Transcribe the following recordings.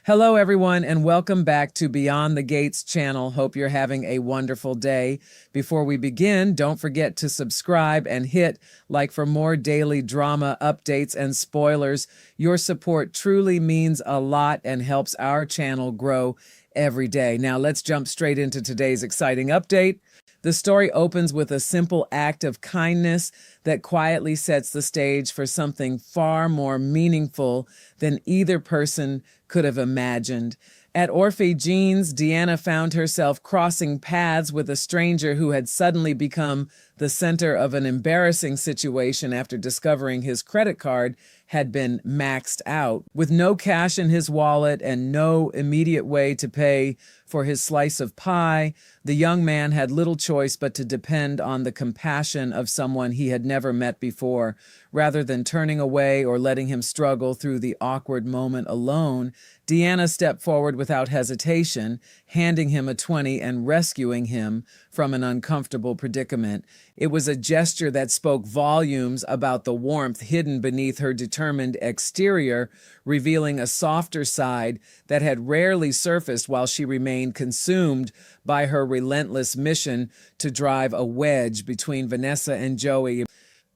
Hello, everyone, and welcome back to Beyond the Gates channel. Hope you're having a wonderful day. Before we begin, don't forget to subscribe and hit like for more daily drama updates and spoilers. Your support truly means a lot and helps our channel grow every day. Now, let's jump straight into today's exciting update. The story opens with a simple act of kindness that quietly sets the stage for something far more meaningful than either person could have imagined. At Orphe Jean's, Deanna found herself crossing paths with a stranger who had suddenly become the center of an embarrassing situation after discovering his credit card had been maxed out. With no cash in his wallet and no immediate way to pay for his slice of pie, the young man had little choice but to depend on the compassion of someone he had never met before. Rather than turning away or letting him struggle through the awkward moment alone, Deanna stepped forward without hesitation, handing him a 20 and rescuing him from an uncomfortable predicament. It was a gesture that spoke volumes about the warmth hidden beneath her determined exterior, revealing a softer side that had rarely surfaced while she remained consumed by her relentless mission to drive a wedge between Vanessa and Joey.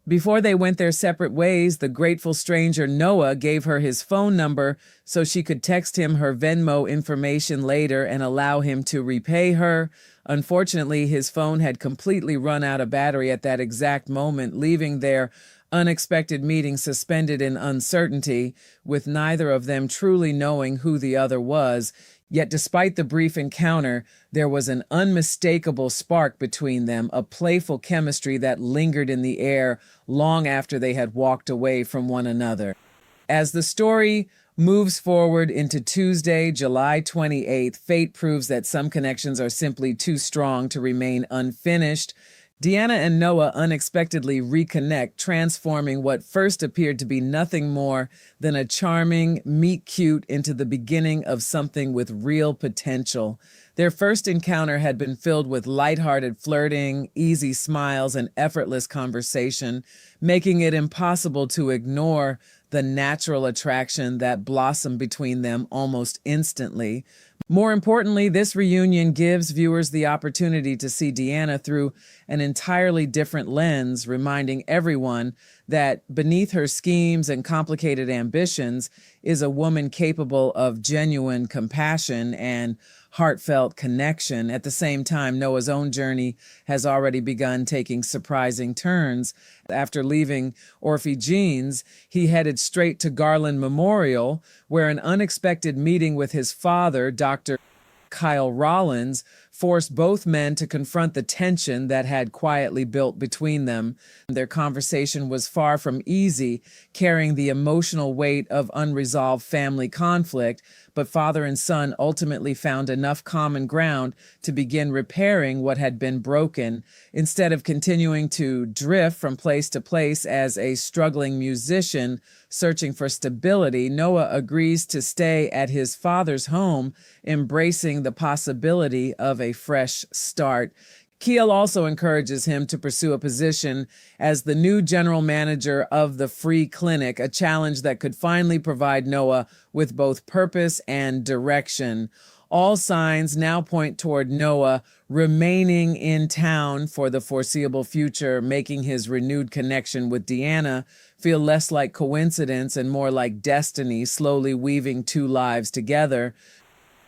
Before they went their separate ways, the grateful stranger Noah gave her his phone number so she could text him her Venmo information later and allow him to repay her. Unfortunately, his phone had completely run out of battery at that exact moment, leaving their unexpected meeting suspended in uncertainty, with neither of them truly knowing who the other was. Yet despite the brief encounter, there was an unmistakable spark between them, a playful chemistry that lingered in the air long after they had walked away from one another. As the story moves forward into Tuesday, July 28th, fate proves that some connections are simply too strong to remain unfinished. Deanna and Noah unexpectedly reconnect, transforming what first appeared to be nothing more than a charming meet-cute into the beginning of something with real potential. Their first encounter had been filled with lighthearted flirting, easy smiles, and effortless conversation, making it impossible to ignore the natural attraction that blossomed between them almost instantly. More importantly, this reunion gives viewers the opportunity to see Deanna through an entirely different lens, reminding everyone that beneath her schemes and complicated ambitions is a woman capable of genuine compassion and heartfelt connection. At the same time, Noah's own journey has already begun taking surprising turns. After leaving Orphe Jean's, he headed straight to Garland Memorial, where an unexpected meeting with his father, Dr. Kyle Rollins, forced both men to confront the tension that had quietly built between them. Their conversation was far from easy, carrying the emotional weight of unresolved family conflict, but father and son ultimately found enough common ground to begin repairing what had been broken. Instead of continuing to drift from place to place as a struggling musician searching for stability, Noah agrees to stay at his father's home, embracing the possibility of a fresh start. Keel also encourages him to pursue a position as the new general manager of the free clinic, a challenge that could finally provide Noah with both purpose and direction. All signs now point toward Noah remaining in town for the foreseeable future, making his renewed connection with Deanna feel less like coincidence and more like destiny, slowly weaving two lives together.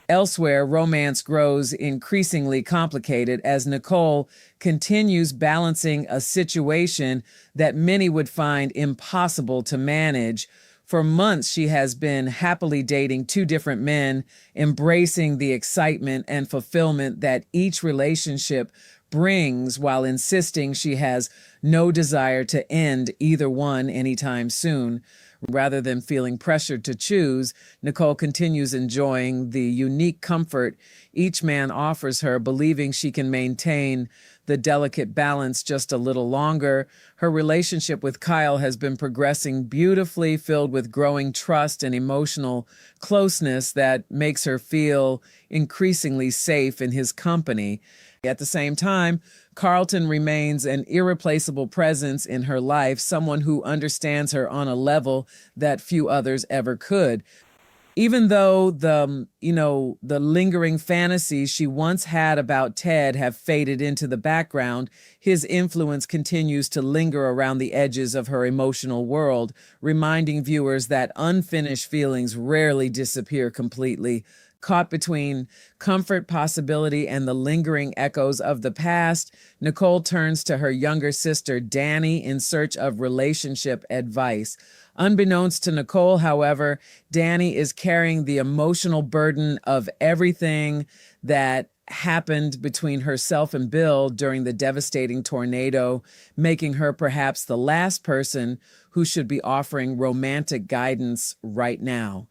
Elsewhere, romance grows increasingly complicated as Nicole continues balancing a situation that many would find impossible to manage. For months, she has been happily dating two different men, embracing the excitement and fulfillment that each relationship brings while insisting she has no desire to end either one anytime soon. Rather than feeling pressured to choose, Nicole continues enjoying the unique comfort each man offers her, believing she can maintain the delicate balance just a little longer. Her relationship with Kyle has been progressing beautifully, filled with growing trust and emotional closeness that makes her feel increasingly safe in his company. At the same time, Carlton remains an irreplaceable presence in her life, someone who understands her on a level that few others ever could. Even though the lingering fantasies she once had about Ted have faded into the background, his influence continues to linger around the edges of her emotional world, reminding viewers that unfinished feelings rarely disappear completely. Caught between comfort, possibility, and the lingering echoes of the past, Nicole turns to her younger sister, Danny, in search of relationship advice. Unbeknownst to Nicole, however, Danny is carrying the emotional burden of everything that happened between herself and Bill during the devastating tornado, making her perhaps the last person who should be offering romantic guidance right now.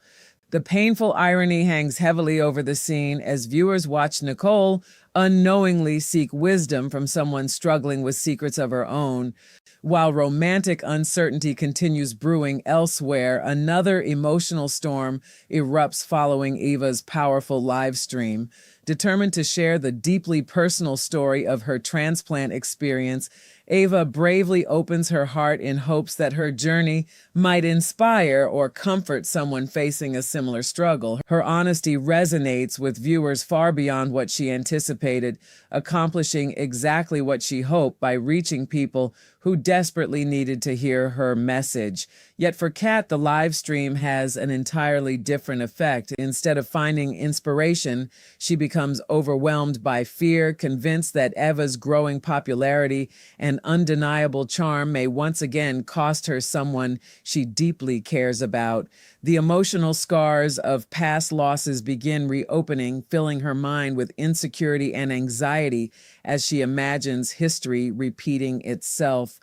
The painful irony hangs heavily over the scene as viewers watch Nicole unknowingly seek wisdom from someone struggling with secrets of her own. While romantic uncertainty continues brewing elsewhere, another emotional storm erupts following Eva's powerful live stream. Determined to share the deeply personal story of her transplant experience, Ava bravely opens her heart in hopes that her journey might inspire or comfort someone facing a similar struggle. Her honesty resonates with viewers far beyond what she anticipated, accomplishing exactly what she hoped by reaching people who desperately needed to hear her message. Yet for Kat, the live stream has an entirely different effect. Instead of finding inspiration, she becomes overwhelmed by fear, convinced that Eva's growing popularity and undeniable charm may once again cost her someone she deeply cares about. The emotional scars of past losses begin reopening, filling her mind with insecurity and anxiety as she imagines history repeating itself.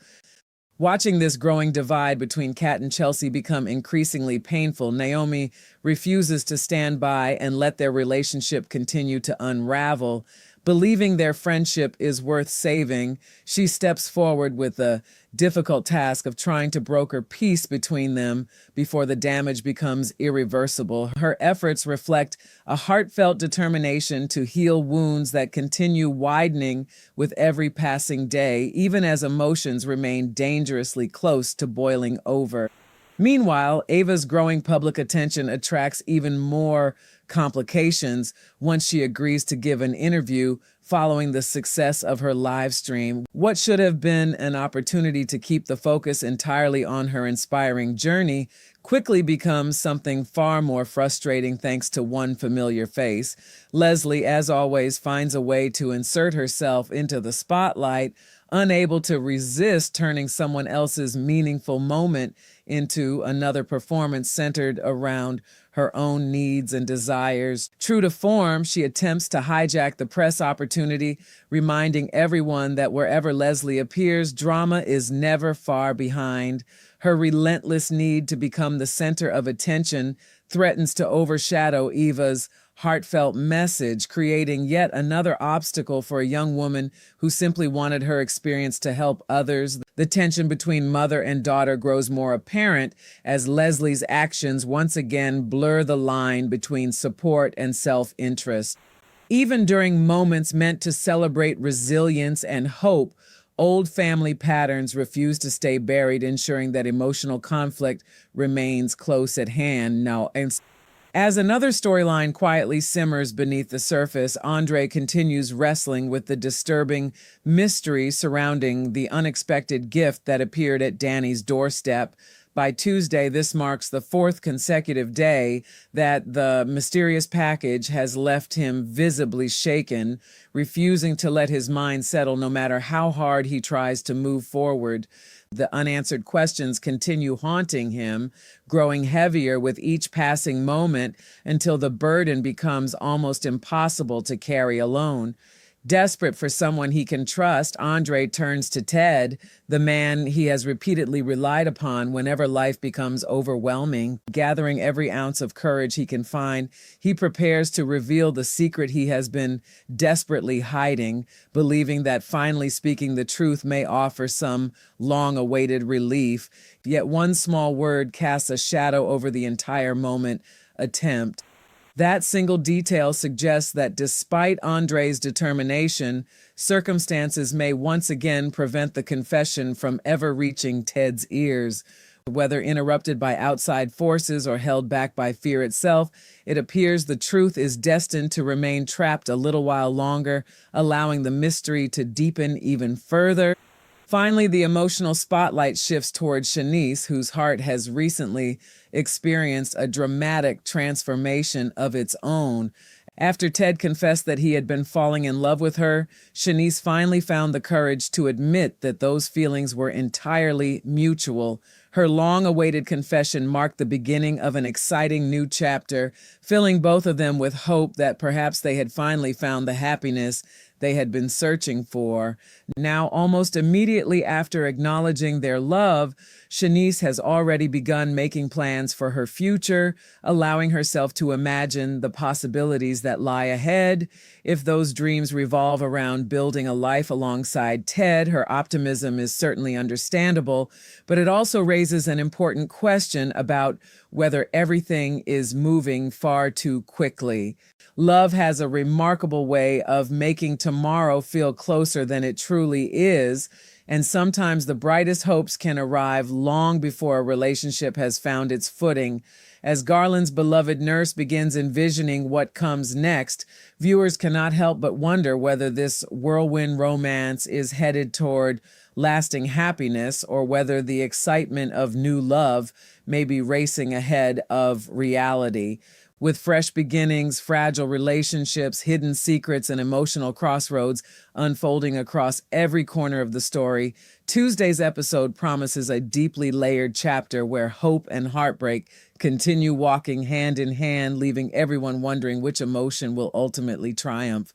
Watching this growing divide between Kat and Chelsea become increasingly painful, Naomi refuses to stand by and let their relationship continue to unravel. Believing their friendship is worth saving, she steps forward with the difficult task of trying to broker peace between them before the damage becomes irreversible. Her efforts reflect a heartfelt determination to heal wounds that continue widening with every passing day, even as emotions remain dangerously close to boiling over. Meanwhile, Ava's growing public attention attracts even more complications once she agrees to give an interview following the success of her live stream. What should have been an opportunity to keep the focus entirely on her inspiring journey quickly becomes something far more frustrating thanks to one familiar face. Leslie, as always, finds a way to insert herself into the spotlight, unable to resist turning someone else's meaningful moment into another performance centered around her own needs and desires. True to form, she attempts to hijack the press opportunity, reminding everyone that wherever Leslie appears, drama is never far behind. Her relentless need to become the center of attention threatens to overshadow Eva's heartfelt message, creating yet another obstacle for a young woman who simply wanted her experience to help others. The tension between mother and daughter grows more apparent as Leslie's actions once again blur the line between support and self-interest. Even during moments meant to celebrate resilience and hope, old family patterns refuse to stay buried, ensuring that emotional conflict remains close at hand. As another storyline quietly simmers beneath the surface, Andre continues wrestling with the disturbing mystery surrounding the unexpected gift that appeared at Danny's doorstep. By Tuesday, this marks the fourth consecutive day that the mysterious package has left him visibly shaken, refusing to let his mind settle no matter how hard he tries to move forward. The unanswered questions continue haunting him, growing heavier with each passing moment until the burden becomes almost impossible to carry alone. Desperate for someone he can trust, Andre turns to Ted, the man he has repeatedly relied upon whenever life becomes overwhelming. Gathering every ounce of courage he can find, he prepares to reveal the secret he has been desperately hiding, believing that finally speaking the truth may offer some long-awaited relief. Yet one small word casts a shadow over the entire attempt. That single detail suggests that despite Andre's determination, circumstances may once again prevent the confession from ever reaching Ted's ears. Whether interrupted by outside forces or held back by fear itself, it appears the truth is destined to remain trapped a little while longer, allowing the mystery to deepen even further. Finally, the emotional spotlight shifts towards Shanice, whose heart has recently experienced a dramatic transformation of its own. After Ted confessed that he had been falling in love with her, Shanice finally found the courage to admit that those feelings were entirely mutual. Her long-awaited confession marked the beginning of an exciting new chapter, filling both of them with hope that perhaps they had finally found the happiness they had been searching for. Now, almost immediately after acknowledging their love, Shanice has already begun making plans for her future, allowing herself to imagine the possibilities that lie ahead. If those dreams revolve around building a life alongside Ted, her optimism is certainly understandable, but it also raises an important question about whether everything is moving far too quickly. Love has a remarkable way of making tomorrow feel closer than it truly is, and sometimes the brightest hopes can arrive long before a relationship has found its footing. As Garland's beloved nurse begins envisioning what comes next, viewers cannot help but wonder whether this whirlwind romance is headed toward lasting happiness or whether the excitement of new love may be racing ahead of reality. With fresh beginnings, fragile relationships, hidden secrets, and emotional crossroads unfolding across every corner of the story, Tuesday's episode promises a deeply layered chapter where hope and heartbreak continue walking hand in hand, leaving everyone wondering which emotion will ultimately triumph.